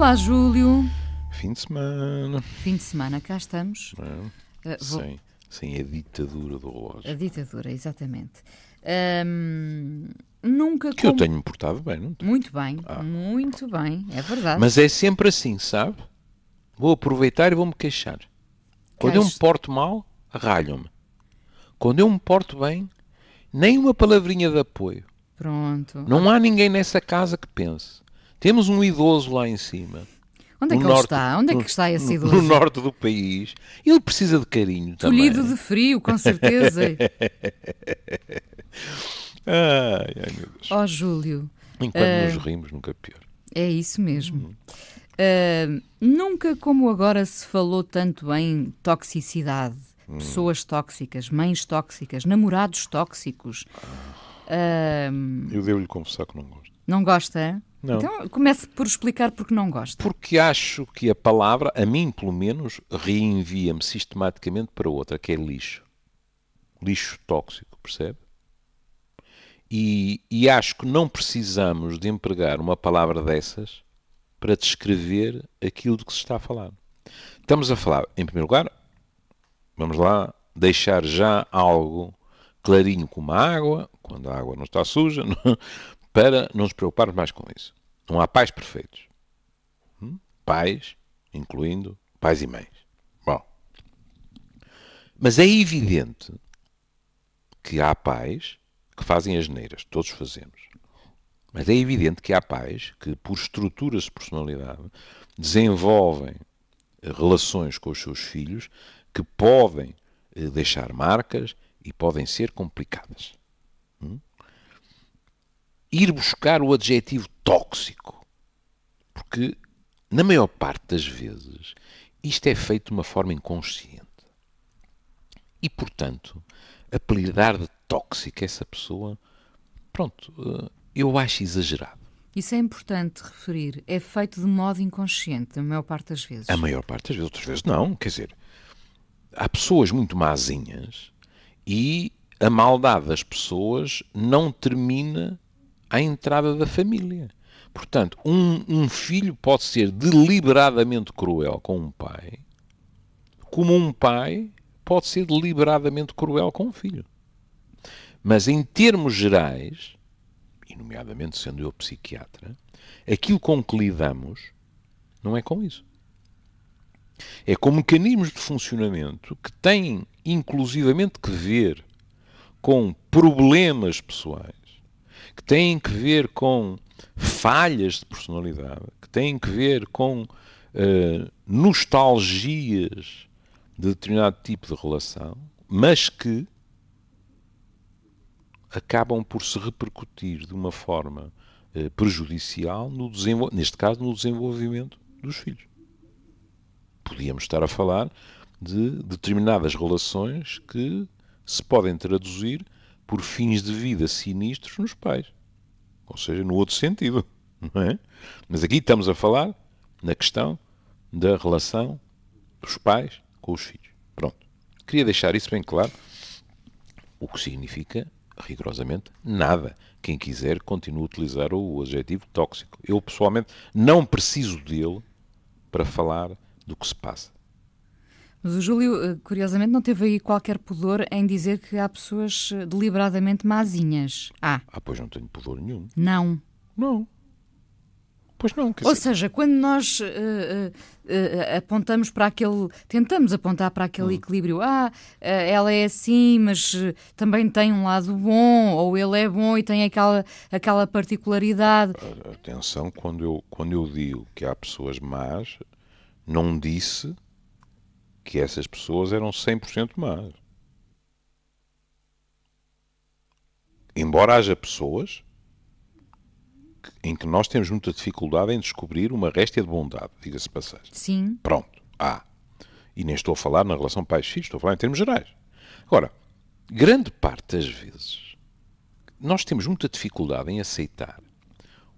Olá, Júlio. Fim de semana. Fim de semana, cá estamos. Sem a ditadura do relógio. A ditadura, exatamente. Nunca Que eu tenho-me portado bem, não tenho? Muito bem, é verdade. Mas é sempre assim, sabe? Vou aproveitar e vou-me queixar. Quando eu me porto mal, ralham-me. Quando eu me porto bem, nem uma palavrinha de apoio. Pronto. Não há ninguém nessa casa que pense. Temos um idoso lá em cima. Onde é que ele está? Onde é que está esse idoso? No norte do país. Ele precisa de carinho também. Tolhido de frio, com certeza. Ai, meu Deus. Ó, Júlio. Enquanto nos rimos, nunca pior. É isso mesmo. Nunca como agora se falou tanto em toxicidade. Pessoas tóxicas, mães tóxicas, namorados tóxicos. Eu devo-lhe confessar que não gosto. Não gosta? Não. Então comece por explicar porque não gosta. Porque acho que a palavra, a mim pelo menos, reenvia-me sistematicamente para outra, que é lixo. Lixo tóxico, percebe? E acho que não precisamos de empregar uma palavra dessas para descrever aquilo de que se está a falar. Estamos a falar, em primeiro lugar, vamos lá, deixar já algo clarinho como a água, quando a água não está suja, para não nos preocuparmos mais com isso. Não há pais perfeitos. Pais, incluindo pais e mães. Bom. Mas é evidente que há pais que fazem as neiras. Todos fazemos. Mas é evidente que há pais que, por estruturas de personalidade, desenvolvem relações com os seus filhos que podem deixar marcas e podem ser complicadas. Ir buscar o adjetivo tóxico, porque, na maior parte das vezes, isto é feito de uma forma inconsciente. E, portanto, apelidar de tóxica essa pessoa, pronto, eu acho exagerado. Isso é importante referir. É feito de modo inconsciente, a maior parte das vezes. A maior parte das vezes. Outras vezes não. Quer dizer, há pessoas muito mazinhas e a maldade das pessoas não termina à entrada da família. Portanto, um filho pode ser deliberadamente cruel com um pai, como um pai pode ser deliberadamente cruel com um filho. Mas em termos gerais, e nomeadamente sendo eu psiquiatra, aquilo com que lidamos não é com isso. É com mecanismos de funcionamento que têm inclusivamente que ver com problemas pessoais, que têm que ver com falhas de personalidade, que têm que ver com nostalgias de determinado tipo de relação, mas que acabam por se repercutir de uma forma prejudicial, neste caso, no desenvolvimento dos filhos. Podíamos estar a falar de determinadas relações que se podem traduzir por fins de vida sinistros nos pais. Ou seja, no outro sentido. Não é? Mas aqui estamos a falar na questão da relação dos pais com os filhos. Pronto. Queria deixar isso bem claro, o que significa rigorosamente nada. Quem quiser continua a utilizar o adjetivo tóxico. Eu, pessoalmente, não preciso dele para falar do que se passa. Mas o Júlio, curiosamente, não teve aí qualquer pudor em dizer que há pessoas deliberadamente mazinhas. Pois não tenho pudor nenhum. Não. Não. Pois não. Ou seja, quando nós apontamos para aquele... Tentamos apontar para aquele equilíbrio. Ela é assim, mas também tem um lado bom, ou ele é bom e tem aquela particularidade. Atenção, quando eu digo que há pessoas más, não disse que essas pessoas eram 100% más. Embora haja pessoas em que nós temos muita dificuldade em descobrir uma réstia de bondade, diga-se passagem. Sim. Pronto. E nem estou a falar na relação pais-filhos, estou a falar em termos gerais. Agora, grande parte das vezes, nós temos muita dificuldade em aceitar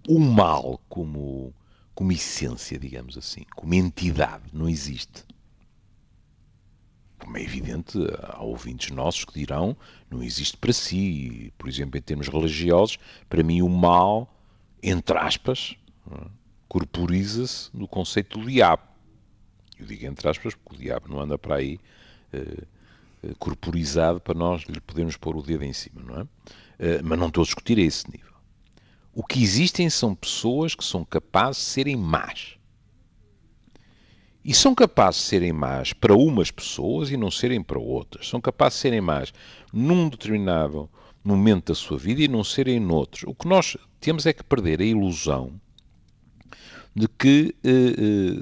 o mal como essência, digamos assim, como entidade, não existe. Como é evidente, há ouvintes nossos que dirão, não existe para si. Por exemplo, em termos religiosos, para mim o mal, entre aspas, corporiza-se no conceito do diabo. Eu digo entre aspas porque o diabo não anda para aí corporizado para nós lhe podermos pôr o dedo em cima, não é? Mas não estou a discutir a esse nível. O que existem são pessoas que são capazes de serem más. E são capazes de serem más para umas pessoas e não serem para outras. São capazes de serem más num determinado momento da sua vida e não serem noutros. O que nós temos é que perder a ilusão de que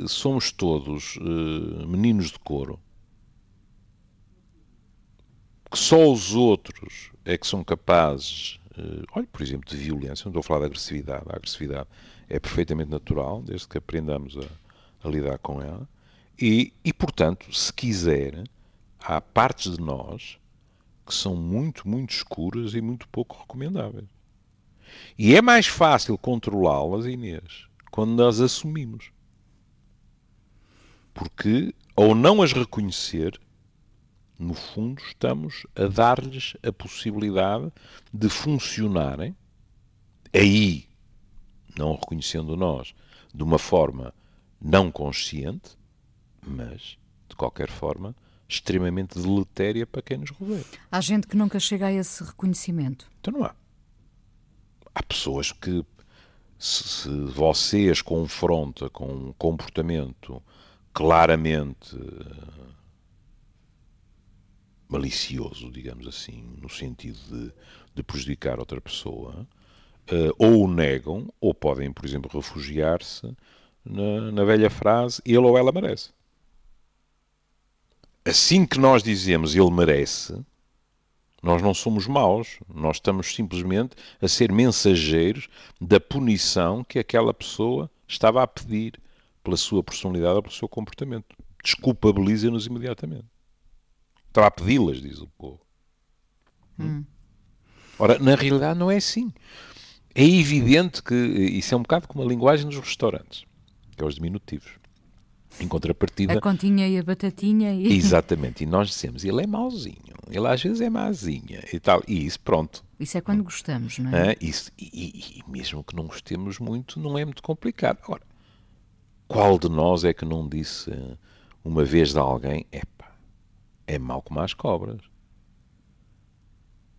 somos todos meninos de couro, que só os outros é que são capazes, olha, por exemplo, de violência. Não estou a falar de agressividade. A agressividade é perfeitamente natural, desde que aprendamos a lidar com ela. E, portanto, se quiser, há partes de nós que são muito, muito escuras e muito pouco recomendáveis. E é mais fácil controlá-las, Inês, quando nós assumimos. Porque, ao não as reconhecer, no fundo, estamos a dar-lhes a possibilidade de funcionarem, aí, não reconhecendo nós, de uma forma não consciente, mas, de qualquer forma, extremamente deletéria para quem nos rodeia. Há gente que nunca chega a esse reconhecimento. Então não há. Há pessoas que, se você as confronta com um comportamento claramente malicioso, digamos assim, no sentido de prejudicar outra pessoa, ou o negam, ou podem, por exemplo, refugiar-se na velha frase, ele ou ela merece. Assim que nós dizemos ele merece, nós não somos maus, nós estamos simplesmente a ser mensageiros da punição que aquela pessoa estava a pedir pela sua personalidade ou pelo seu comportamento. Desculpabiliza-nos imediatamente. Estava a pedi-las, diz o povo. Ora, na realidade não é assim. É evidente que isso é um bocado como a linguagem dos restaurantes, que é os diminutivos. Em contrapartida... A continha e a batatinha. Exatamente. E nós dissemos, ele é mauzinho, ele às vezes é mazinha e tal. E isso, pronto. Isso é quando gostamos, não é? Isso, e mesmo que não gostemos muito, não é muito complicado. Agora, qual de nós é que não disse uma vez de alguém, epá, é mau como as cobras?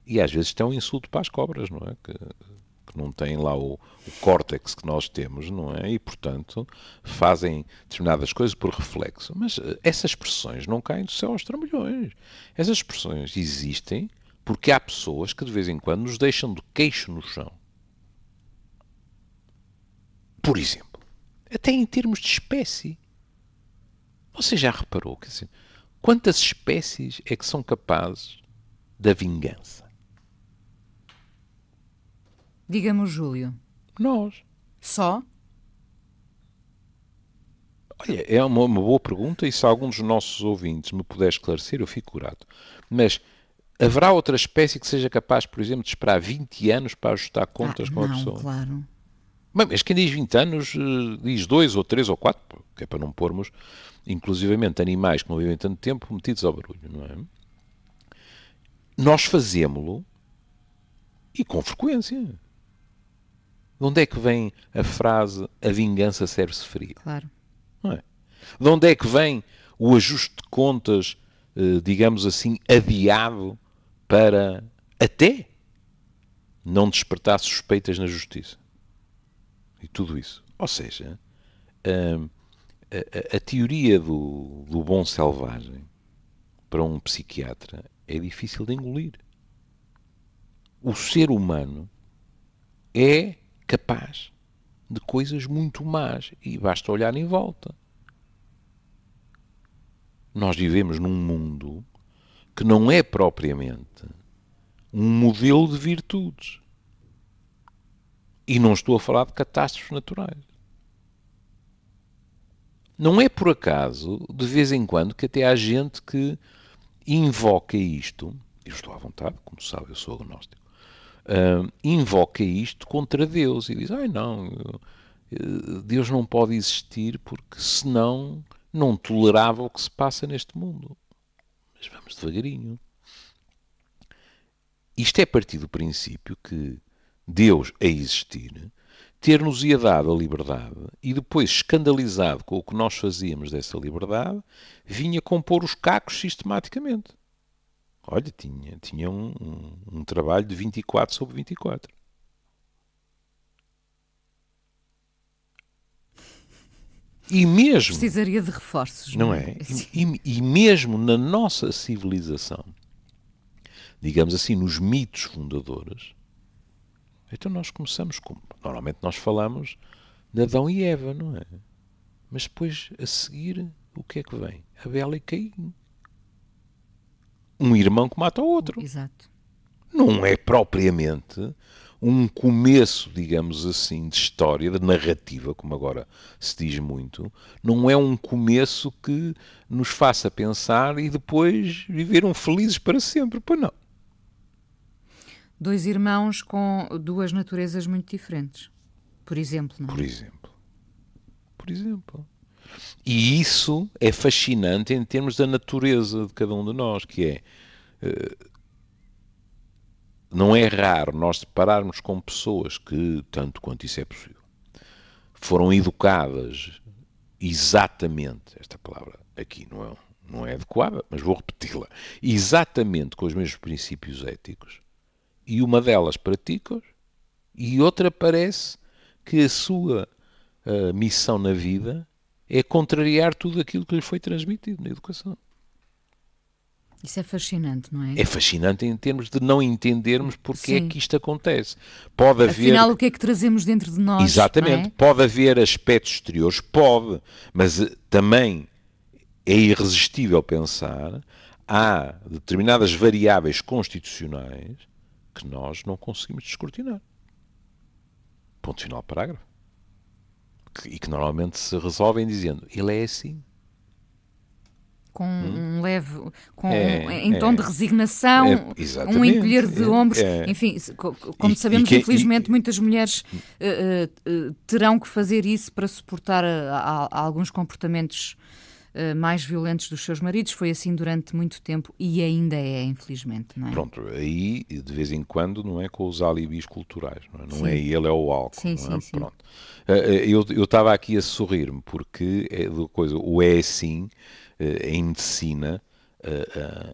E às vezes isto é um insulto para as cobras, não é? Que não têm lá o córtex que nós temos, não é? E, portanto, fazem determinadas coisas por reflexo. Mas essas expressões não caem do céu aos trambolhões. Essas expressões existem porque há pessoas que de vez em quando nos deixam de queixo no chão. Por exemplo, até em termos de espécie. Você já reparou que assim, quantas espécies é que são capazes da vingança? Diga-me o Júlio. Nós. Só? Olha, é uma boa pergunta e se algum dos nossos ouvintes me puder esclarecer, eu fico grato. Mas haverá outra espécie que seja capaz, por exemplo, de esperar 20 anos para ajustar contas com a pessoa? Claro. Mas quem diz 20 anos diz 2 ou 3 ou 4, que é para não pormos, inclusivamente, animais que não vivem tanto tempo metidos ao barulho, não é? Nós fazemos-lo e com frequência. De onde é que vem a frase a vingança serve-se fria? Claro. Não é? De onde é que vem o ajuste de contas, digamos assim, adiado para até não despertar suspeitas na justiça? E tudo isso. Ou seja, a teoria do bom selvagem para um psiquiatra é difícil de engolir. O ser humano é capaz de coisas muito más e basta olhar em volta. Nós vivemos num mundo que não é propriamente um modelo de virtudes. E não estou a falar de catástrofes naturais. Não é por acaso, de vez em quando, que até há gente que invoca isto, eu estou à vontade, como sabe, eu sou agnóstico, invoca isto contra Deus e diz, não, Deus não pode existir porque senão não tolerava o que se passa neste mundo. Mas vamos devagarinho. Isto é a partir do princípio que Deus, a existir, ter-nos-ia dado a liberdade e depois, escandalizado com o que nós fazíamos dessa liberdade, vinha compor os cacos sistematicamente. Olha, tinha um trabalho de 24 sobre 24. E mesmo... Precisaria de reforços, não é? Sim. E mesmo na nossa civilização, digamos assim, nos mitos fundadores, então nós começamos como... Normalmente nós falamos de Adão e Eva, não é? Mas depois, a seguir, o que é que vem? Abel e Caim. Um irmão que mata o outro. Exato. Não é propriamente um começo, digamos assim, de história, de narrativa, como agora se diz muito, não é um começo que nos faça pensar e depois viveram felizes para sempre. Pois não. Dois irmãos com duas naturezas muito diferentes, por exemplo, não é? Por exemplo. E isso é fascinante em termos da natureza de cada um de nós, que é... não é raro nós depararmos com pessoas que, tanto quanto isso é possível, foram educadas exatamente, esta palavra aqui não é adequada, mas vou repeti-la, exatamente com os mesmos princípios éticos, e uma delas pratica-os, e outra parece que a sua missão na vida é contrariar tudo aquilo que lhe foi transmitido na educação. Isso é fascinante, não é? É fascinante em termos de não entendermos porque é Sim. que isto acontece. Pode haver... Afinal, o que é que trazemos dentro de nós? Exatamente. Não é? Pode haver aspectos exteriores, pode, mas também é irresistível pensar há determinadas variáveis constitucionais que nós não conseguimos descortinar. Ponto final, parágrafo. E que normalmente se resolvem dizendo ele é assim. Com um leve, em É, tom de resignação, um encolher de ombros. Enfim, como sabemos, infelizmente, muitas mulheres terão que fazer isso para suportar alguns comportamentos mais violentos dos seus maridos. Foi assim durante muito tempo e ainda é, infelizmente, não é? Pronto, aí de vez em quando não é com os alibis culturais, não é ele, é o álcool. Sim, não é? sim. Pronto. Eu estava aqui a sorrir-me porque o é assim, em medicina,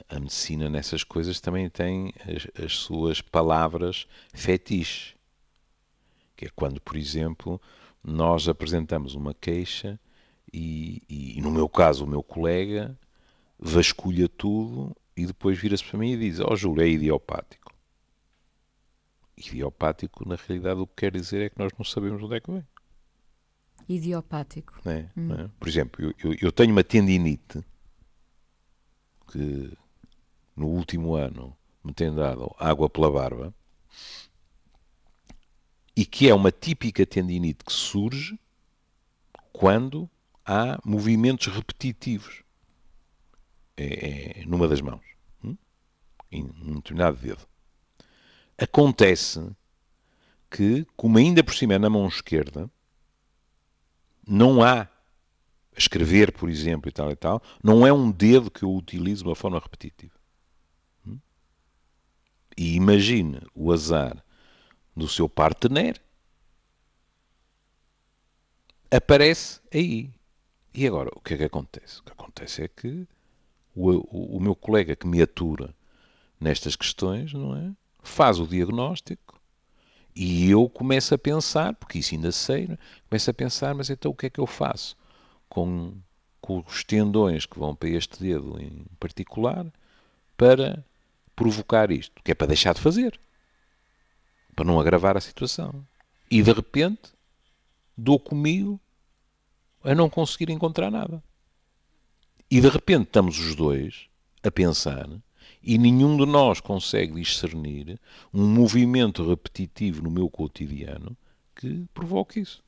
a medicina nessas coisas também tem as suas palavras fetiche. Que é quando, por exemplo, nós apresentamos uma queixa e no meu caso, o meu colega vasculha tudo e depois vira-se para mim e diz: Júlio, é idiopático. Idiopático, na realidade, o que quer dizer é que nós não sabemos onde é que vem. Idiopático. Não é? Por exemplo, eu tenho uma tendinite que no último ano me tem dado água pela barba e que é uma típica tendinite que surge quando há movimentos repetitivos numa das mãos, em um determinado dedo. Acontece que, como ainda por cima é na mão esquerda, não há, a escrever, por exemplo, e tal, não é um dedo que eu utilizo de uma forma repetitiva. E imagine o azar do seu partener, aparece aí. E agora, o que é que acontece? O que acontece é que o meu colega que me atura nestas questões, não é? Faz o diagnóstico e eu começo a pensar, porque isso ainda sei, não é? Começo a pensar, mas então o que é que eu faço com os tendões que vão para este dedo em particular para provocar isto? Que é para deixar de fazer, para não agravar a situação. E de repente dou comigo a não conseguir encontrar nada. E de repente estamos os dois a pensar e nenhum de nós consegue discernir um movimento repetitivo no meu cotidiano que provoque isso.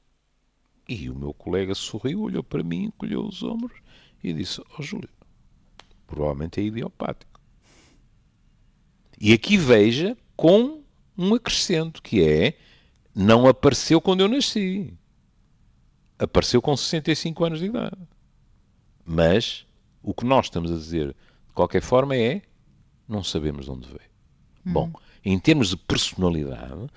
E o meu colega sorriu, olhou para mim, encolheu os ombros e disse: Júlio, provavelmente é idiopático. E aqui veja com um acrescento, que é: não apareceu quando eu nasci. Apareceu com 65 anos de idade. Mas o que nós estamos a dizer, de qualquer forma, é: não sabemos de onde veio. Bom, em termos de personalidade,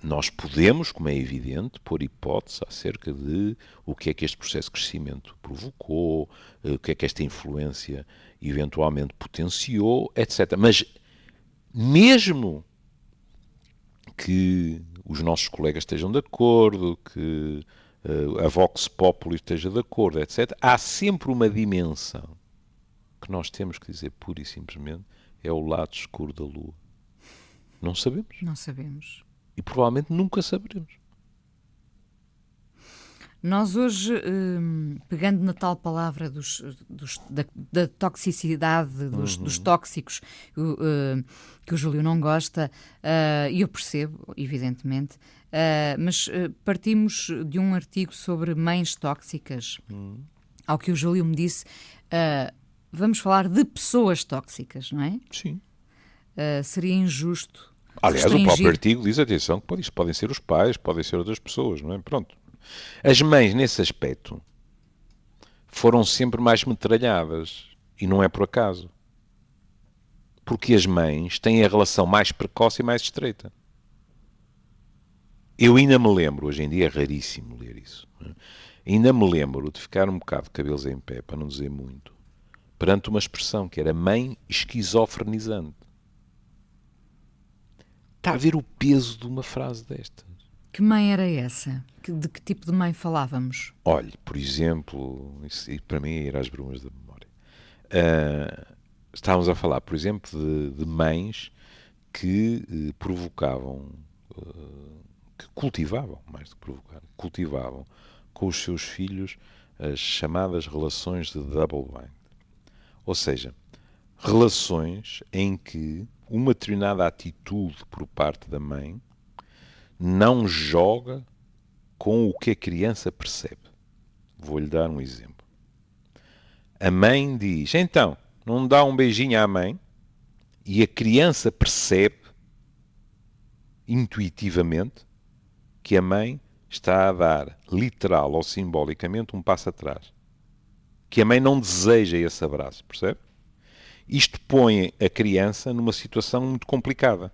nós podemos, como é evidente, pôr hipótese acerca de o que é que este processo de crescimento provocou, o que é que esta influência eventualmente potenciou, etc. Mas mesmo que os nossos colegas estejam de acordo, que a Vox Populi esteja de acordo, etc., há sempre uma dimensão que nós temos que dizer pura e simplesmente é o lado escuro da Lua. Não sabemos. Não sabemos. E provavelmente nunca saberemos. Nós hoje, pegando na tal palavra da toxicidade, dos tóxicos, que o Júlio não gosta, e eu percebo, evidentemente, mas partimos de um artigo sobre mães tóxicas, ao que o Júlio me disse, vamos falar de pessoas tóxicas, não é? Sim. Seria injusto. Aliás, o próprio artigo diz, atenção, que isto podem ser os pais, podem ser outras pessoas, não é? Pronto. As mães, nesse aspecto, foram sempre mais metralhadas. E não é por acaso. Porque as mães têm a relação mais precoce e mais estreita. Eu ainda me lembro, hoje em dia é raríssimo ler isso, não é? Ainda me lembro de ficar um bocado de cabelos em pé, para não dizer muito, perante uma expressão que era mãe esquizofrenizante. Está a ver o peso de uma frase destas. Que mãe era essa? De que tipo de mãe falávamos? Olhe, por exemplo, isso para mim é ir às brumas da memória. Estávamos a falar, por exemplo, de mães que provocavam, que cultivavam, mais do que provocar, cultivavam com os seus filhos as chamadas relações de double bind. Ou seja, relações em que uma determinada atitude por parte da mãe não joga com o que a criança percebe. Vou-lhe dar um exemplo. A mãe diz, então, não dá um beijinho à mãe, e a criança percebe intuitivamente que a mãe está a dar, literal ou simbolicamente, um passo atrás. Que a mãe não deseja esse abraço, percebe? Isto põe a criança numa situação muito complicada,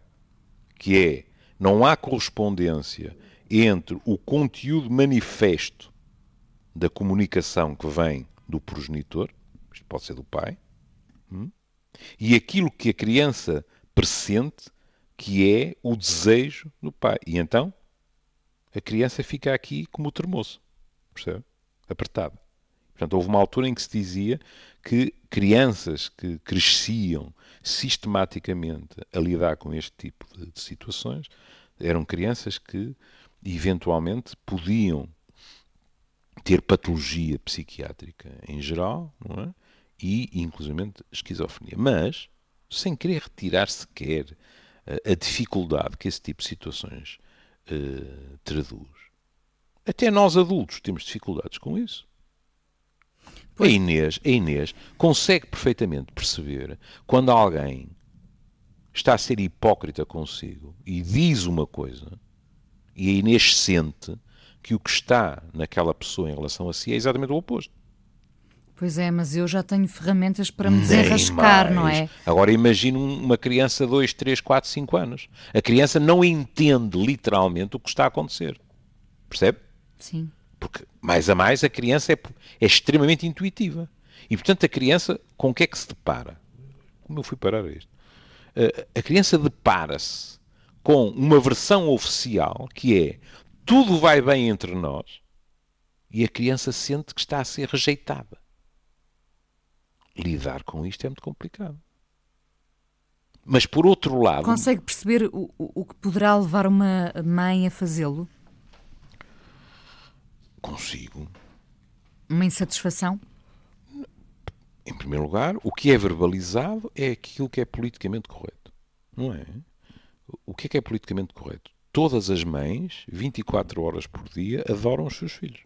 que é, não há correspondência entre o conteúdo manifesto da comunicação que vem do progenitor, isto pode ser do pai, e aquilo que a criança pressente, que é o desejo do pai. E então, a criança fica aqui como o termoço, percebe? Apertada. Portanto, houve uma altura em que se dizia que crianças que cresciam sistematicamente a lidar com este tipo de situações eram crianças que, eventualmente, podiam ter patologia psiquiátrica em geral, não é? E, inclusivamente, esquizofrenia. Mas, sem querer retirar sequer a dificuldade que esse tipo de situações traduz. Até nós adultos temos dificuldades com isso. A Inês consegue perfeitamente perceber quando alguém está a ser hipócrita consigo e diz uma coisa e a Inês sente que o que está naquela pessoa em relação a si é exatamente o oposto. Pois é, mas eu já tenho ferramentas para me desenrascar, não é? Agora imagine uma criança de 2, 3, 4, 5 anos. A criança não entende literalmente o que está a acontecer. Percebe? Sim. Porque, mais a mais, a criança é extremamente intuitiva. E, portanto, a criança, com o que é que se depara? Como eu fui parar a isto? A criança depara-se com uma versão oficial que é tudo vai bem entre nós e a criança sente que está a ser rejeitada. Lidar com isto é muito complicado. Mas, por outro lado... Consegue perceber o que poderá levar uma mãe a fazê-lo? Consigo. Uma insatisfação? Em primeiro lugar, o que é verbalizado é aquilo que é politicamente correto. Não é? O que é politicamente correto? Todas as mães, 24 horas por dia, adoram os seus filhos.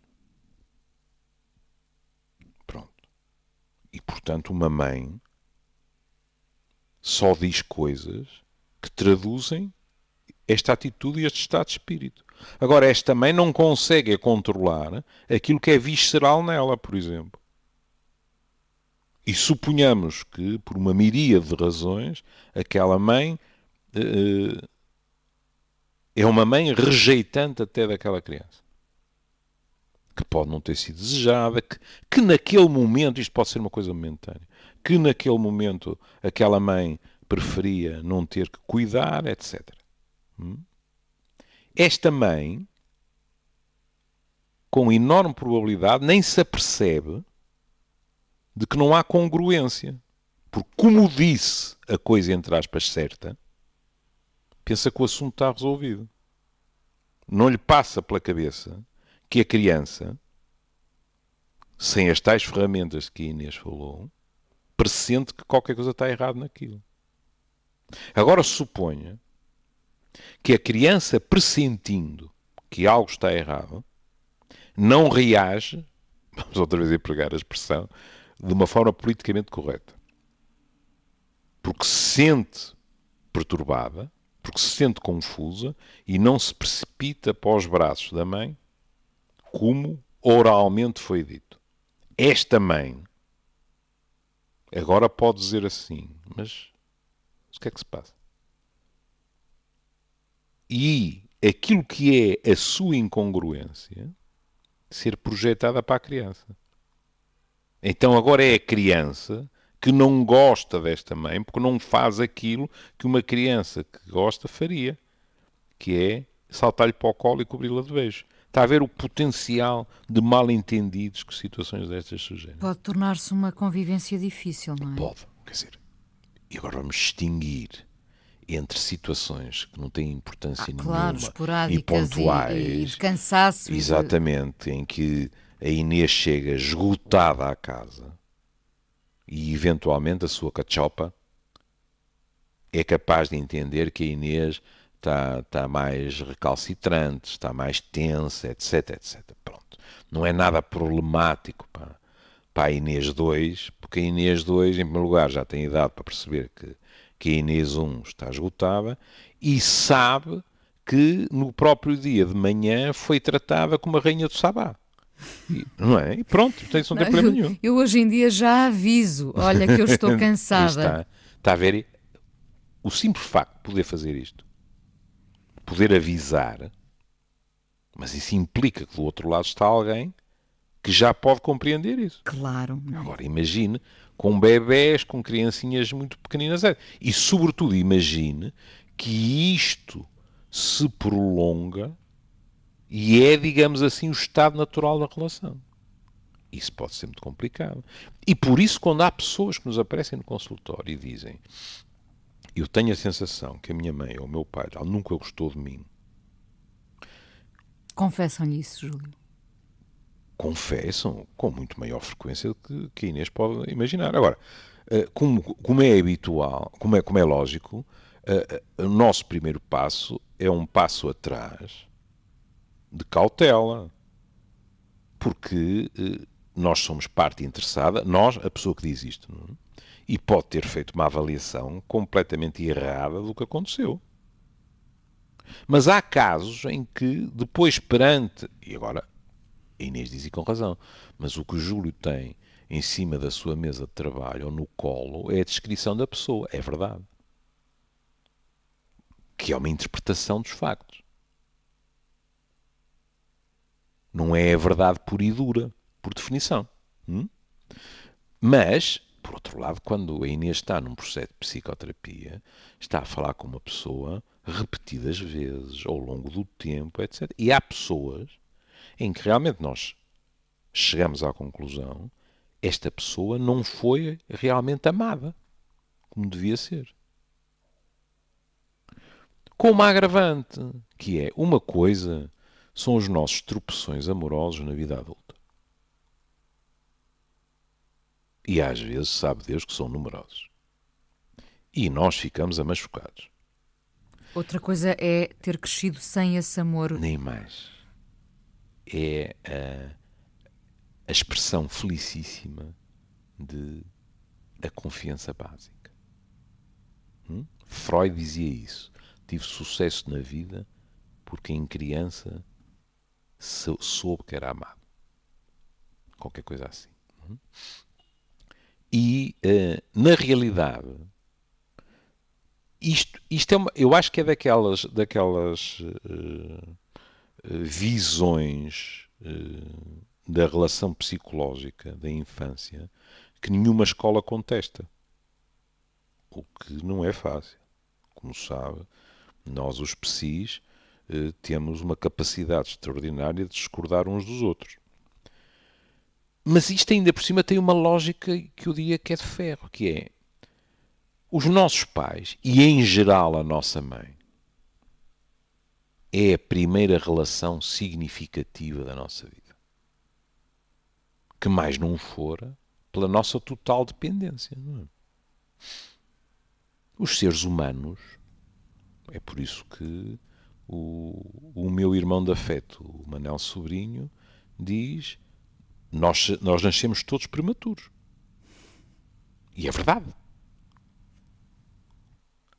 Pronto. E, portanto, uma mãe só diz coisas que traduzem esta atitude e este estado de espírito. Agora, esta mãe não consegue controlar aquilo que é visceral nela, por exemplo. E suponhamos que, por uma miríade de razões, aquela mãe É uma mãe rejeitante até daquela criança. Que pode não ter sido desejada, que naquele momento, isto pode ser uma coisa momentânea, que naquele momento aquela mãe preferia não ter que cuidar, etc. Esta mãe, com enorme probabilidade, nem se apercebe de que não há congruência. Porque, como disse a coisa, entre aspas, certa, pensa que o assunto está resolvido. Não lhe passa pela cabeça que a criança, sem as tais ferramentas que a Inês falou, pressente que qualquer coisa está errada naquilo. Agora suponha que a criança, pressentindo que algo está errado, não reage, vamos outra vez empregar a expressão, de uma forma politicamente correta. Porque se sente perturbada, porque se sente confusa e não se precipita para os braços da mãe, como oralmente foi dito. Esta mãe agora pode dizer assim, mas o que é que se passa? E aquilo que é a sua incongruência ser projetada para a criança. Então agora é a criança que não gosta desta mãe porque não faz aquilo que uma criança que gosta faria, que é saltar-lhe para o colo e cobri-la de beijo. Está a ver o potencial de mal-entendidos que situações destas sugerem. Pode tornar-se uma convivência difícil, não é? Pode, quer dizer. E agora vamos distinguir entre situações que não têm importância nenhuma e pontuais e de cansaço. Exatamente, em que a Inês chega esgotada à casa e eventualmente a sua cachopa é capaz de entender que a Inês está mais recalcitrante, está mais tensa, etc, etc. Pronto. Não é nada problemático para a Inês 2, porque a Inês 2, em primeiro lugar, já tem idade para perceber que a Inês 1 está esgotada e sabe que no próprio dia de manhã foi tratada como a rainha do Sabá. Não é? E pronto, isso não tem problema nenhum. Eu hoje em dia já aviso, olha que eu estou cansada. Está a ver? O simples facto de poder fazer isto, poder avisar, mas isso implica que do outro lado está alguém que já pode compreender isso. Claro. Agora imagine com bebés, com criancinhas muito pequeninas. E sobretudo imagine que isto se prolonga e é, digamos assim, o estado natural da relação. Isso pode ser muito complicado. E por isso, quando há pessoas que nos aparecem no consultório e dizem: eu tenho a sensação que a minha mãe ou o meu pai nunca gostou de mim. Confessam-lhe isso, Júlio? Confessam com muito maior frequência do que a Inês pode imaginar. Agora, como é habitual, como é lógico, o nosso primeiro passo é um passo atrás de cautela. Porque nós somos parte interessada, nós, a pessoa que diz isto, não é? E pode ter feito uma avaliação completamente errada do que aconteceu. Mas há casos em que, depois perante, e agora a Inês diz e com razão, mas o que o Júlio tem em cima da sua mesa de trabalho ou no colo é a descrição da pessoa. É verdade. Que é uma interpretação dos factos. Não é a verdade pura e dura, por definição. Mas, por outro lado, quando a Inês está num processo de psicoterapia, está a falar com uma pessoa repetidas vezes, ao longo do tempo, etc. E há pessoas em que realmente nós chegamos à conclusão: esta pessoa não foi realmente amada, como devia ser. Com uma agravante, que é uma coisa são os nossos tropeções amorosos na vida adulta. E às vezes, sabe Deus, que são numerosos. E nós ficamos machucados. Outra coisa é ter crescido sem esse amor. Nem mais. É a expressão felicíssima de a confiança básica. Freud dizia isso. Tive sucesso na vida porque em criança soube que era amado. Qualquer coisa assim. E, na realidade, Isto eu acho que é daquelas visões da relação psicológica da infância que nenhuma escola contesta. O que não é fácil. Como sabe, nós, os psis, temos uma capacidade extraordinária de discordar uns dos outros. Mas isto ainda por cima tem uma lógica que eu diria que é de ferro, que é os nossos pais, e em geral a nossa mãe, é a primeira relação significativa da nossa vida. Que mais não fora pela nossa total dependência. Não é? Os seres humanos, é por isso que o meu irmão de afeto, o Manel Sobrinho, diz: nós nascemos todos prematuros. E é verdade.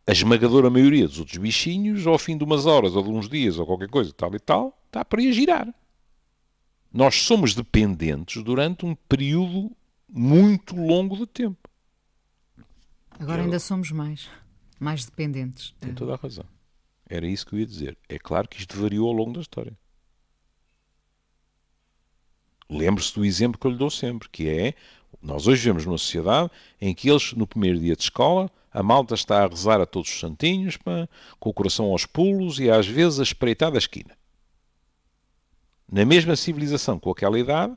A esmagadora maioria dos outros bichinhos, ao fim de umas horas ou de uns dias ou qualquer coisa tal e tal, está por aí a girar. Nós somos dependentes durante um período muito longo de tempo. Agora ainda somos mais dependentes. Tem toda a razão. Era isso que eu ia dizer. É claro que isto variou ao longo da história. Lembre-se do exemplo que eu lhe dou sempre, que é, nós hoje vivemos numa sociedade em que eles, no primeiro dia de escola, a malta está a rezar a todos os santinhos, com o coração aos pulos e às vezes a espreitar da esquina. Na mesma civilização, com aquela idade,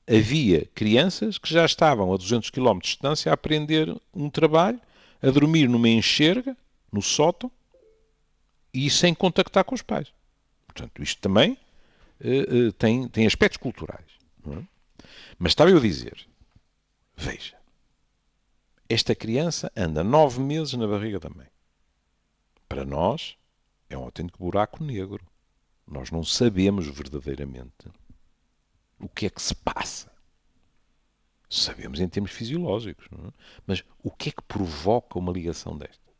havia crianças que já estavam a 200 km de distância a aprender um trabalho, a dormir numa enxerga, no sótão, e sem contactar com os pais. Portanto, isto também tem aspectos culturais. Não é? Mas estava eu a dizer, veja, esta criança anda 9 meses na barriga da mãe. Para nós, é um autêntico buraco negro. Nós não sabemos verdadeiramente o que é que se passa. Sabemos em termos fisiológicos, não é? Mas o que é que provoca uma ligação desta?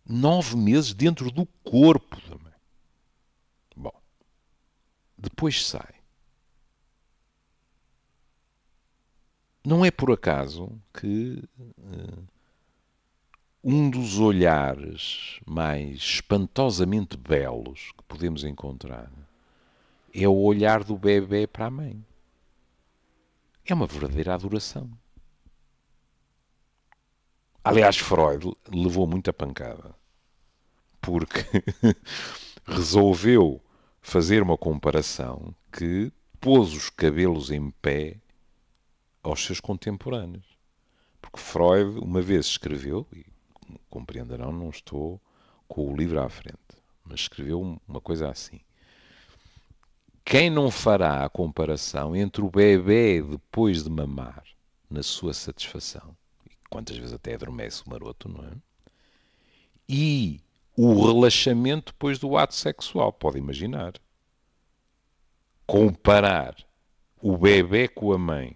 9 meses dentro do corpo da mãe. Bom, depois sai. Não é por acaso que um dos olhares mais espantosamente belos que podemos encontrar é o olhar do bebê para a mãe. É uma verdadeira adoração. Aliás, Freud levou muita pancada porque resolveu fazer uma comparação que pôs os cabelos em pé aos seus contemporâneos. Porque Freud uma vez escreveu, e compreenderão, não estou com o livro à frente, mas escreveu uma coisa assim: quem não fará a comparação entre o bebê depois de mamar, na sua satisfação, e quantas vezes até adormece o maroto, não é? E o relaxamento depois do ato sexual, pode imaginar. Comparar o bebê com a mãe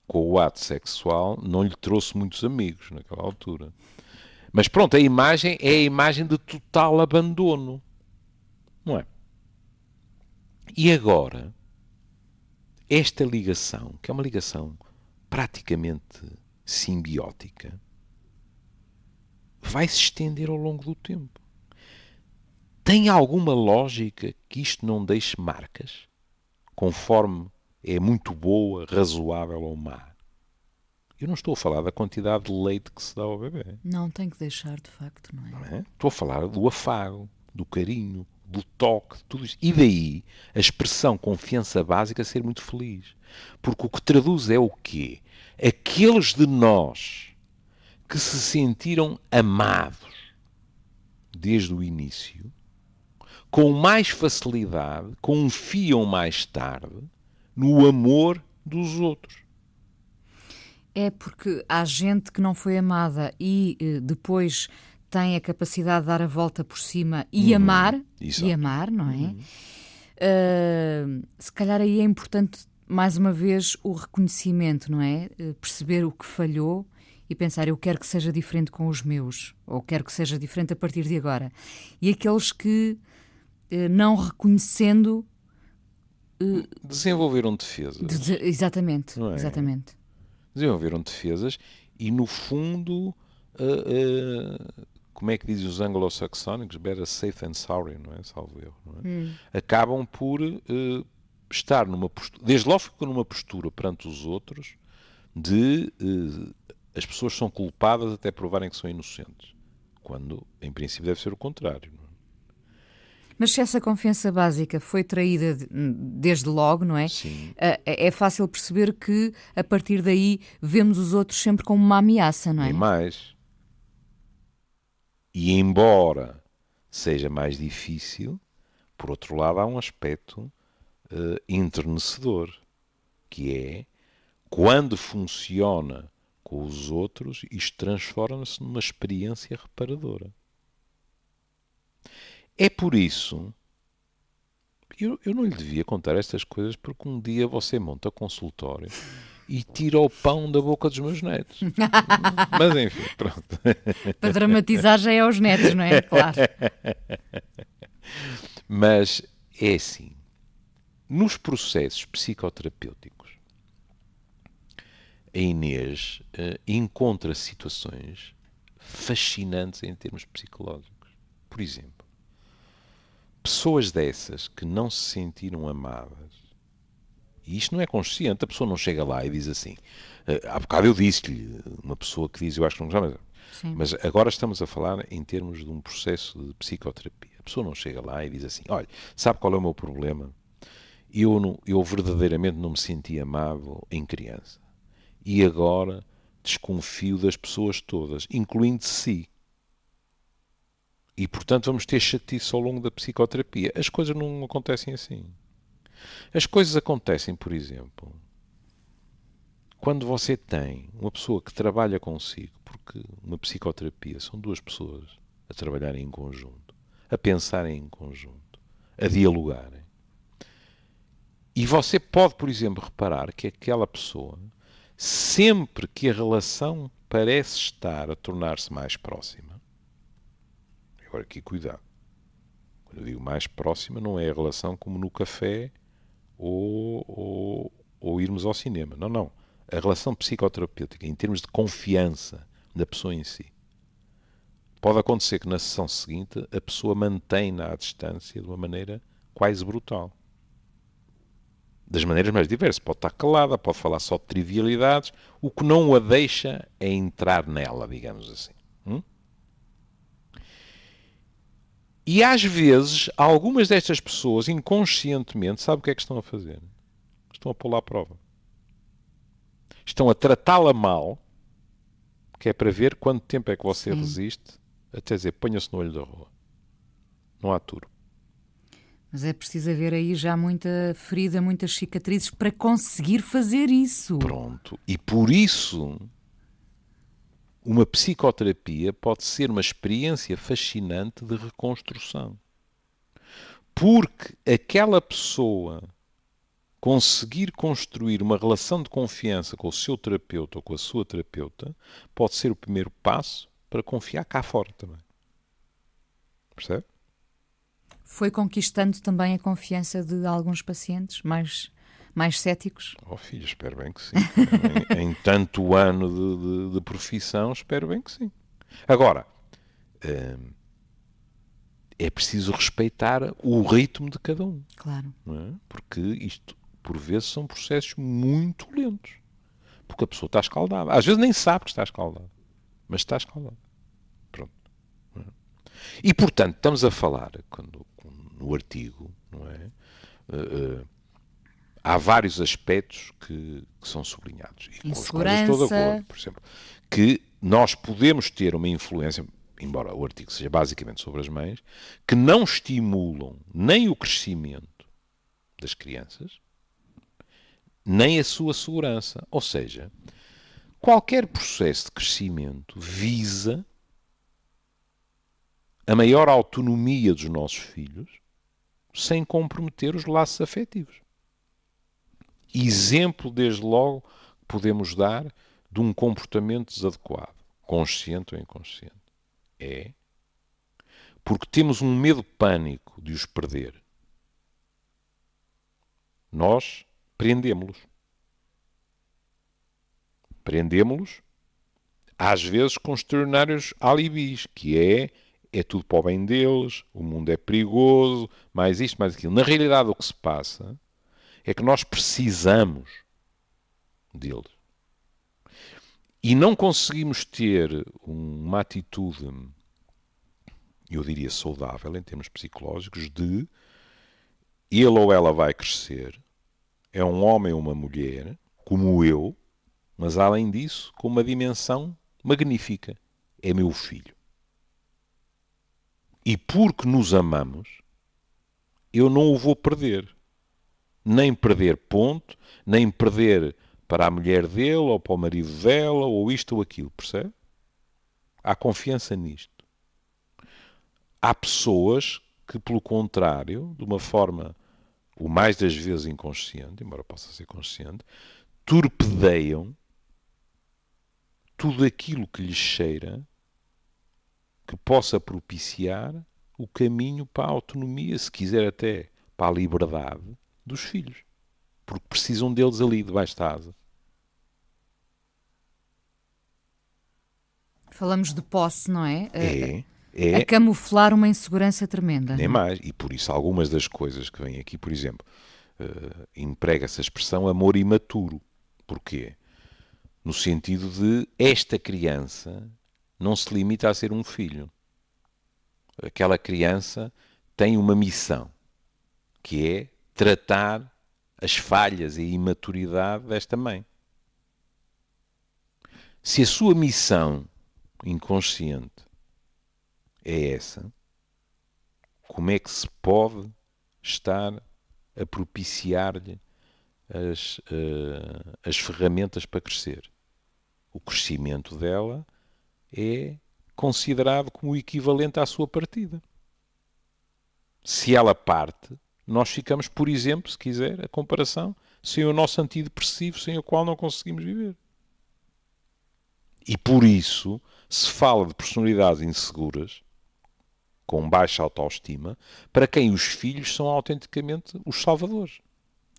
com o ato sexual não lhe trouxe muitos amigos naquela altura. Mas pronto, a imagem é a imagem de total abandono. Não é? E agora, esta ligação, que é uma ligação praticamente simbiótica, vai se estender ao longo do tempo. Tem alguma lógica que isto não deixe marcas? Conforme é muito boa, razoável ou má. Eu não estou a falar da quantidade de leite que se dá ao bebê. Não, tem que deixar, de facto, não é? Não é? Estou a falar do afago, do carinho, do toque, de tudo isto. E daí a expressão confiança básica ser muito feliz. Porque o que traduz é o quê? Aqueles de nós que se sentiram amados desde o início, com mais facilidade, confiam mais tarde no amor dos outros. É porque há gente que não foi amada e depois tem a capacidade de dar a volta por cima e amar, não é? Se calhar aí é importante, mais uma vez, o reconhecimento, não é? Perceber o que falhou e pensar, eu quero que seja diferente com os meus, ou quero que seja diferente a partir de agora. E aqueles que, não reconhecendo... desenvolveram defesas. Exatamente, não é? exatamente. Desenvolveram defesas e no fundo, como é que dizem os anglo-saxónicos? Better safe than sorry, não é? Salvo erro, não é? Acabam por estar numa postura, desde logo ficam numa postura perante os outros de as pessoas são culpadas até provarem que são inocentes, quando em princípio deve ser o contrário, não é? Mas se essa confiança básica foi traída desde logo, não é? Sim. É fácil perceber que, a partir daí, vemos os outros sempre como uma ameaça, não é? Nem mais. E embora seja mais difícil, por outro lado há um aspecto enternecedor, que é, quando funciona com os outros, isto transforma-se numa experiência reparadora. É por isso, eu não lhe devia contar estas coisas, porque um dia você monta consultório e tira o pão da boca dos meus netos. Mas enfim, pronto. Para dramatizar já é aos netos, não é? Claro. Mas é assim, nos processos psicoterapêuticos, a Inês encontra situações fascinantes em termos psicológicos. Por exemplo, pessoas dessas que não se sentiram amadas, e isto não é consciente, a pessoa não chega lá e diz assim, há bocado eu disse-lhe, uma pessoa que diz, eu acho que não gostava, mas agora estamos a falar em termos de um processo de psicoterapia. A pessoa não chega lá e diz assim, olha, sabe qual é o meu problema? Eu verdadeiramente não me senti amado em criança. E agora desconfio das pessoas todas, incluindo si. E, portanto, vamos ter chatice ao longo da psicoterapia. As coisas não acontecem assim. As coisas acontecem, por exemplo, quando você tem uma pessoa que trabalha consigo, porque uma psicoterapia são duas pessoas a trabalharem em conjunto, a pensarem em conjunto, a dialogarem. E você pode, por exemplo, reparar que aquela pessoa, sempre que a relação parece estar a tornar-se mais próxima, agora aqui cuidado, quando eu digo mais próxima, não é a relação como no café ou irmos ao cinema. Não, não. A relação psicoterapêutica, em termos de confiança da pessoa em si. Pode acontecer que na sessão seguinte a pessoa mantém-na à distância de uma maneira quase brutal. Das maneiras mais diversas. Pode estar calada, pode falar só de trivialidades. O que não a deixa é entrar nela, digamos assim. E às vezes, algumas destas pessoas, inconscientemente, sabe o que é que estão a fazer? Estão a pô-la à prova. Estão a tratá-la mal, que é para ver quanto tempo é que você resiste, até dizer, ponha-se no olho da rua. Não há aturo. Mas é preciso haver aí já muita ferida, muitas cicatrizes para conseguir fazer isso. Pronto. E por isso, uma psicoterapia pode ser uma experiência fascinante de reconstrução. Porque aquela pessoa conseguir construir uma relação de confiança com o seu terapeuta ou com a sua terapeuta pode ser o primeiro passo para confiar cá fora também. Percebe? Foi conquistando também a confiança de alguns pacientes mais céticos? Oh filho, espero bem que sim. em tanto ano de profissão, espero bem que sim. Agora, é preciso respeitar o ritmo de cada um. Claro. Não é? Porque isto, por vezes, são processos muito lentos. Porque a pessoa está escaldada. Às vezes nem sabe que está escaldada. Mas está escaldada. Pronto. Não é? E, portanto, estamos a falar, no artigo, não é? Há vários aspectos que são sublinhados. E com os quais eu estou de acordo. Por exemplo, que nós podemos ter uma influência, embora o artigo seja basicamente sobre as mães, que não estimulam nem o crescimento das crianças, nem a sua segurança. Ou seja, qualquer processo de crescimento visa a maior autonomia dos nossos filhos sem comprometer os laços afetivos. Exemplo, desde logo, que podemos dar de um comportamento desadequado, consciente ou inconsciente, é porque temos um medo pânico de os perder. Nós prendemos-los. Prendemos-los às vezes com extraordinários alibis, que é tudo para o bem deles, o mundo é perigoso, mais isto, mais aquilo. Na realidade, o que se passa é que nós precisamos deles. E não conseguimos ter uma atitude, eu diria, saudável, em termos psicológicos, de ele ou ela vai crescer, é um homem ou uma mulher, como eu, mas além disso, com uma dimensão magnífica. É meu filho. E porque nos amamos, eu não o vou perder. Nem perder ponto, nem perder para a mulher dele, ou para o marido dela, ou isto ou aquilo, percebe? Há confiança nisto. Há pessoas que, pelo contrário, de uma forma, o mais das vezes inconsciente, embora possa ser consciente, torpedeiam tudo aquilo que lhes cheira que possa propiciar o caminho para a autonomia, se quiser até para a liberdade dos filhos. Porque precisam deles ali, debaixo da asa. Falamos de posse, não é? É a camuflar uma insegurança tremenda. Nem mais. E por isso algumas das coisas que vêm aqui, por exemplo, emprega-se a expressão amor imaturo. Porquê? No sentido de esta criança não se limita a ser um filho. Aquela criança tem uma missão, que é tratar as falhas e a imaturidade desta mãe. Se a sua missão inconsciente é essa, como é que se pode estar a propiciar-lhe as ferramentas para crescer? O crescimento dela é considerado como o equivalente à sua partida. Se ela parte, nós ficamos, por exemplo, se quiser, a comparação, sem o nosso antidepressivo, sem o qual não conseguimos viver. E por isso se fala de personalidades inseguras, com baixa autoestima, para quem os filhos são autenticamente os salvadores.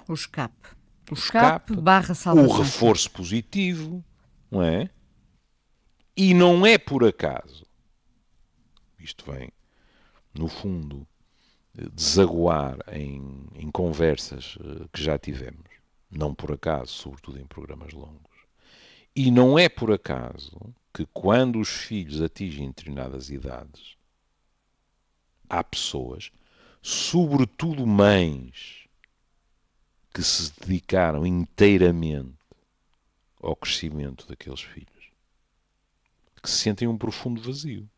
O escape. O escape barra salvação. O reforço positivo, não é? E não é por acaso, isto vem, no fundo, desaguar em conversas que já tivemos, não por acaso, sobretudo em programas longos, e não é por acaso que quando os filhos atingem determinadas idades, há pessoas, sobretudo mães, que se dedicaram inteiramente ao crescimento daqueles filhos, que sentem um profundo vazio.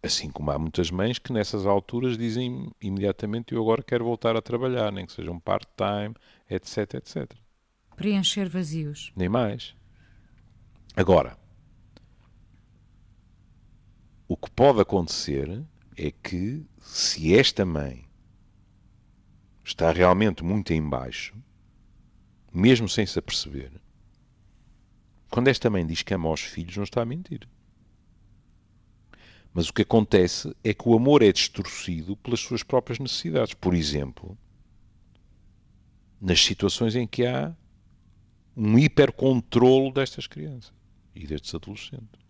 Assim como há muitas mães que nessas alturas dizem imediatamente: eu agora quero voltar a trabalhar, nem que seja um part-time, etc, etc. Preencher vazios. Nem mais. Agora, o que pode acontecer é que, se esta mãe está realmente muito em baixo, mesmo sem se aperceber, quando esta mãe diz que ama aos filhos, não está a mentir. Mas o que acontece é que o amor é distorcido pelas suas próprias necessidades. Por exemplo, nas situações em que há um hipercontrolo destas crianças e destes adolescentes.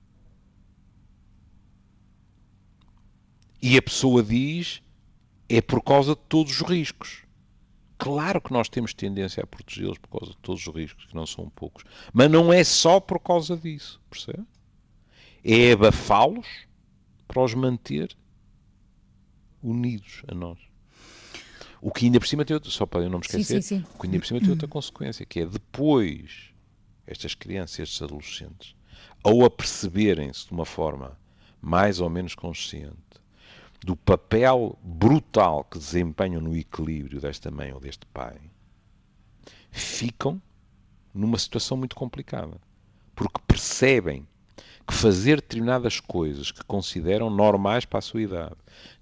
E a pessoa diz: é por causa de todos os riscos. Claro que nós temos tendência a protegê-los por causa de todos os riscos, que não são poucos. Mas não é só por causa disso, percebe? É abafá-los para os manter unidos a nós. O que ainda por cima tem outra, só para eu não me esquecer, sim. O que ainda por cima tem outra consequência, que é depois estas crianças, estes adolescentes, ao aperceberem-se de uma forma mais ou menos consciente do papel brutal que desempenham no equilíbrio desta mãe ou deste pai, ficam numa situação muito complicada. Porque percebem que fazer determinadas coisas que consideram normais para a sua idade,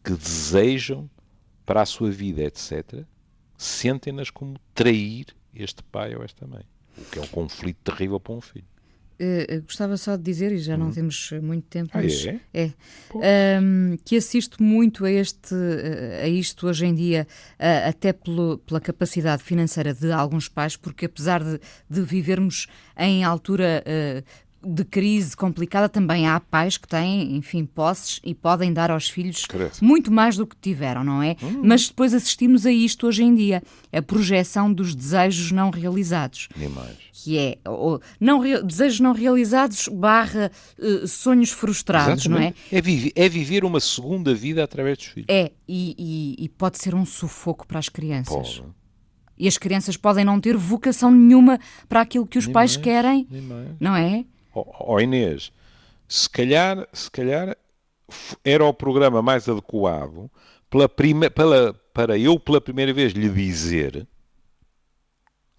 que desejam para a sua vida, etc., sentem-nas como trair este pai ou esta mãe. O que é um conflito terrível para um filho. Gostava só de dizer, e já não temos muito tempo, mas que assisto muito a isto hoje em dia, até pela capacidade financeira de alguns pais, porque apesar de vivermos em altura de crise complicada, também há pais que têm, enfim, posses e podem dar aos filhos muito mais do que tiveram, não é? Mas depois assistimos a isto hoje em dia, a projeção dos desejos não realizados. Nem mais. Que é desejos não realizados / sonhos frustrados. Exatamente. Não é? É viver uma segunda vida através dos filhos. E pode ser um sufoco para as crianças. Pode. E as crianças podem não ter vocação nenhuma para aquilo que os pais querem, não é? Inês, se calhar era o programa mais adequado para eu pela primeira vez lhe dizer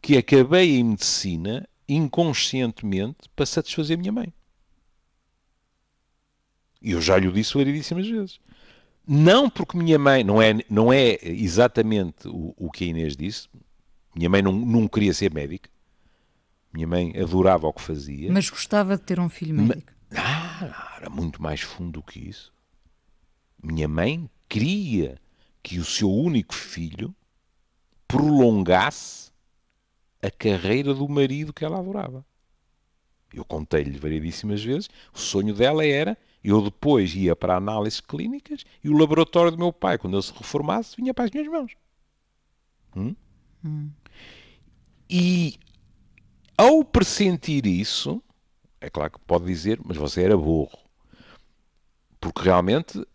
que acabei em medicina inconscientemente para satisfazer a minha mãe. E eu já lhe disse variedíssimas vezes. Não porque minha mãe, não é exatamente o que a Inês disse, minha mãe não queria ser médica, minha mãe adorava o que fazia. Mas gostava de ter um filho médico. Era muito mais fundo do que isso. Minha mãe queria que o seu único filho prolongasse a carreira do marido que ela adorava. Eu contei-lhe variedíssimas vezes, o sonho dela era, eu depois ia para análises clínicas e o laboratório do meu pai, quando ele se reformasse, vinha para as minhas mãos. E ao pressentir isso, é claro que pode dizer, mas você era burro. Porque realmente,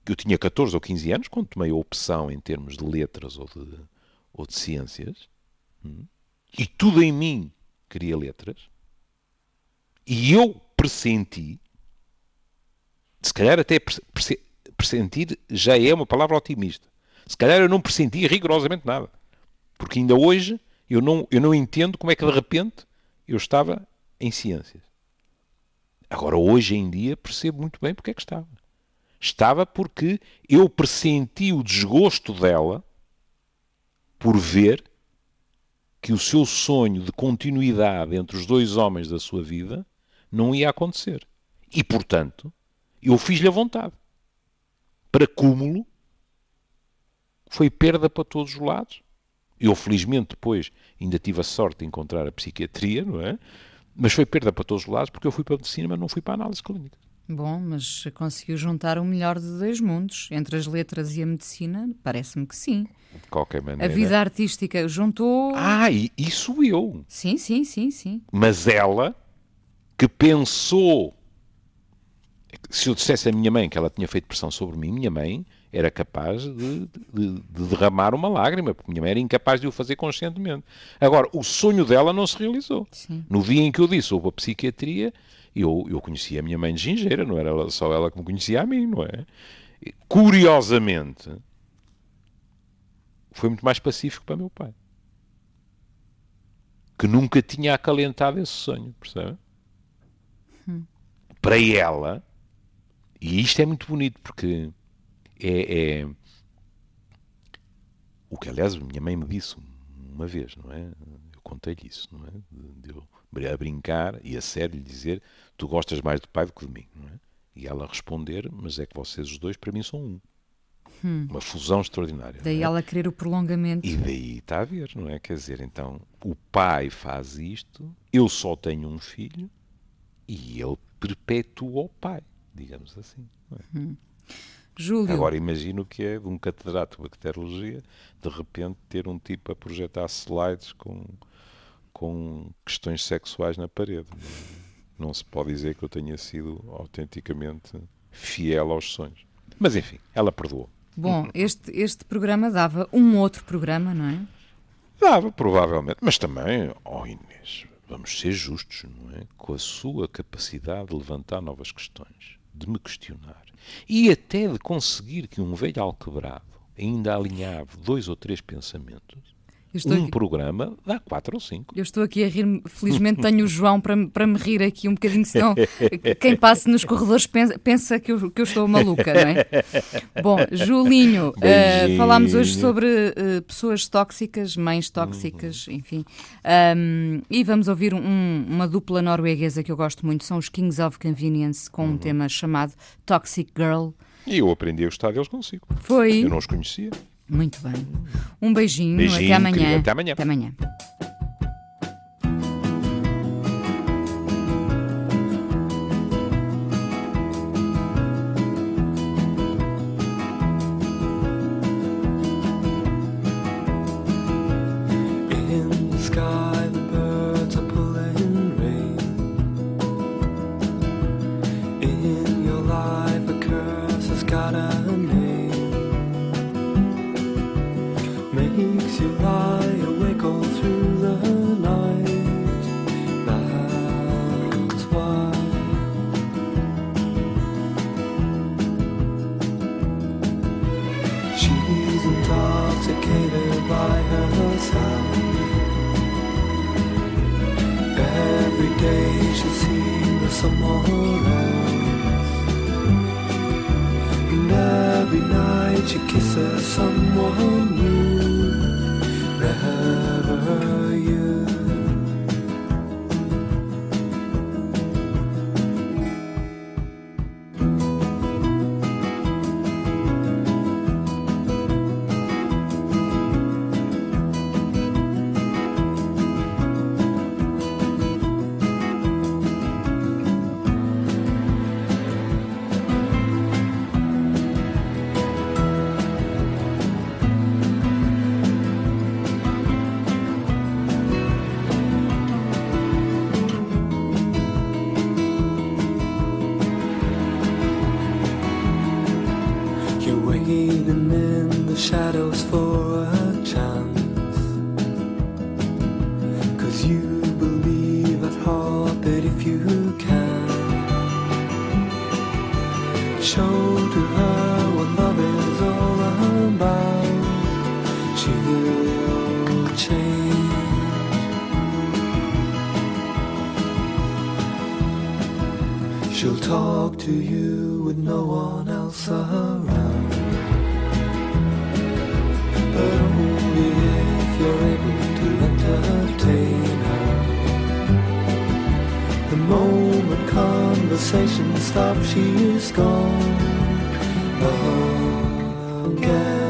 eu tinha 14 ou 15 anos, quando tomei a opção em termos de letras ou de ciências, e tudo em mim queria letras, e eu pressenti, se calhar até pressentir já é uma palavra otimista, se calhar eu não pressenti rigorosamente nada, porque ainda hoje eu não entendo como é que de repente eu estava em ciências. Agora, hoje em dia, percebo muito bem porque é que estava. Estava porque eu pressenti o desgosto dela por ver que o seu sonho de continuidade entre os dois homens da sua vida não ia acontecer. E, portanto, eu fiz-lhe a vontade. Para cúmulo, foi perda para todos os lados. Eu, felizmente, depois ainda tive a sorte de encontrar a psiquiatria, não é? Mas foi perda para todos os lados porque eu fui para a medicina, mas não fui para a análise clínica. Bom, mas conseguiu juntar o melhor de dois mundos, entre as letras e a medicina? Parece-me que sim. De qualquer maneira. A vida artística juntou... Isso eu. Sim. Mas ela, que pensou... Se eu dissesse à minha mãe que ela tinha feito pressão sobre mim, minha mãe era capaz de derramar uma lágrima, porque minha mãe era incapaz de o fazer conscientemente. Agora, o sonho dela não se realizou. Sim. No dia em que eu disse houve a psiquiatria, eu conhecia a minha mãe de gingeira, não era só ela que me conhecia a mim, não é? Curiosamente, foi muito mais pacífico para meu pai, que nunca tinha acalentado esse sonho, percebe? Para ela, e isto é muito bonito, porque o que, aliás, minha mãe me disse uma vez, não é? Eu contei-lhe isso, não é? De eu a brincar e a sério lhe dizer: tu gostas mais do pai do que de mim, não é? E ela responder: mas é que vocês os dois para mim são um. Uma fusão extraordinária. Daí ela querer o prolongamento. E daí está a ver, não é? Quer dizer, então, o pai faz isto, eu só tenho um filho e ele perpetua o pai, digamos assim. Não é? Júlio. Agora imagino que é de um catedrático de bacteriologia de repente ter um tipo a projetar slides com questões sexuais na parede. Não se pode dizer que eu tenha sido autenticamente fiel aos sonhos. Mas enfim, ela perdoou. Bom, este programa dava um outro programa, não é? Dava, provavelmente. Mas também, Inês, vamos ser justos, não é? Com a sua capacidade de levantar novas questões, de me questionar e até de conseguir que um velho alquebrado ainda alinhave 2 ou 3 pensamentos. programa dá 4 ou 5. Eu estou aqui a rir, felizmente tenho o João para me rir aqui um bocadinho, senão quem passa nos corredores pensa que eu estou maluca, não é? Bom, Julinho, falámos hoje sobre pessoas tóxicas, mães tóxicas, enfim, e vamos ouvir uma dupla norueguesa que eu gosto muito, são os Kings of Convenience, com um tema chamado Toxic Girl. E eu aprendi a gostar deles consigo. Foi? Eu não os conhecia. Muito bem. Um beijinho, até amanhã. Querida, até amanhã. Até amanhã. Makes you lie awake all through the night. That's why. She's intoxicated by herself. Every day she's seen with someone else, and every night she kisses someone new. Never you. Waiting in the shadows for a chance, 'cause you believe at heart that if you can show to her what love is all about, she'll change. She'll talk to you with no one else around, but only if you're able to entertain her. The moment conversation stops, she's gone again.